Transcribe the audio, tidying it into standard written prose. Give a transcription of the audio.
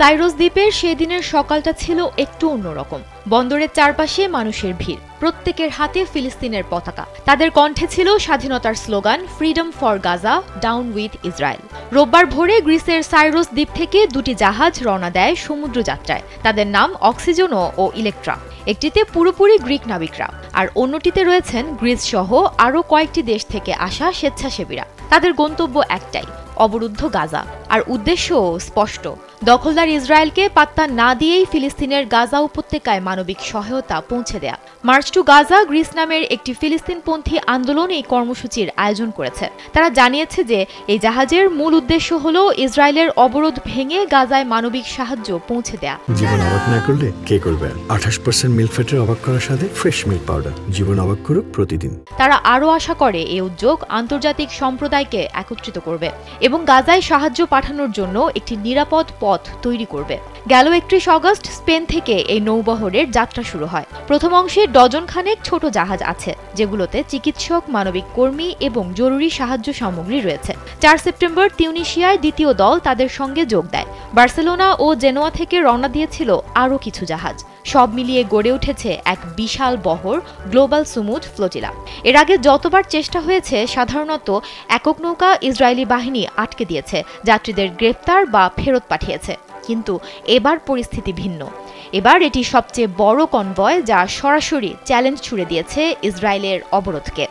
Cyrus দ্বীপের সেদিনের সকালটা ছিল একটু অন্যরকম। বন্দরের চারপাশে মানুষের ভিড়, প্রত্যেকের হাতে ফিলিস্তিনের পতাকা। তাদের কণ্ঠে ছিল স্বাধীনতার slogan, freedom for Gaza, down with Israel. রোববার ভোরে গ্রিসের সাইরাস দ্বীপ থেকে দুটি জাহাজ রওনা দেয় সমুদ্র যাত্রায়। তাদের নাম অক্সিজেনো ও ইলেকট্রা। একটিতে পুরোপুরি গ্রিক নাবিকরা, আর অন্যটিতে রয়েছেন গ্রিস সহ আরও কয়েকটি দেশ থেকে আসা স্বেচ্ছাসেবীরা। তাদের গন্তব্য একটাই, অবরুদ্ধ গাজা। আর উদ্দেশ্যও স্পষ্ট, দখলদার ইসরায়েলকে পাত্তা না দিয়েই ফিলিস্তিনের গাজা উপত্যকায় মানবিক সহায়তা পৌঁছে দেয়া। মার্চ টু গাজা গ্রিস নামের একটি ফিলিস্তিনপন্থী আন্দোলন এই কর্মসূচির আয়োজন করেছে। তারা জানিয়েছে যে এই জাহাজের মূল উদ্দেশ্য হল ইসরায়েলের অবরোধ ভেঙে গাজায় মানবিক সাহায্য পৌঁছে দেয়া। জীবন অবাক না করলে কে করবে? 28% মিল্ক ফ্যাটের অবাক করার সাথে ফ্রেশ মিল্ক পাউডার, জীবন অবাক করুক প্রতিদিন। তারা আরও আশা করে এই উদ্যোগ আন্তর্জাতিক সম্প্রদায়কে একত্রিত করবে এবং গাজায় সাহায্য পাঠানোর জন্য একটি নিরাপদ পথ তৈরি করবে। গেল 31 অগস্ট স্পেন থেকে এই নৌবহরের যাত্রা শুরু হয়। প্রথম অংশে ডজন খানেক ছোট জাহাজ আছে, যেগুলোতে চিকিৎসক, মানবিক কর্মী এবং জরুরি সাহায্য সামগ্রী রয়েছে। 4 সেপ্টেম্বর তিউনিসিয়ায় দ্বিতীয় দল তাদের সঙ্গে যোগ দেয়। বার্সেলোনা ও জেনোয়া থেকে রওনা দিয়েছিল আরও কিছু জাহাজ। সব মিলিয়ে গড়ে উঠেছে এক বিশাল বহর, গ্লোবাল সুমুদ ফ্লোটিলা। এর আগে যতবার চেষ্টা হয়েছে, সাধারণত একক নৌকা ইসরায়েলি বাহিনী আটকে দিয়েছে, যাত্রীদের গ্রেপ্তার বা ফেরত পাঠিয়েছে। কিন্তু এবার পরিস্থিতি ভিন্ন। এবার এটি সবচেয়ে বড় কনভয়, যা সরাসরি চ্যালেঞ্জ ছুড়ে দিয়েছে ইসরায়েলের অবরোধকে।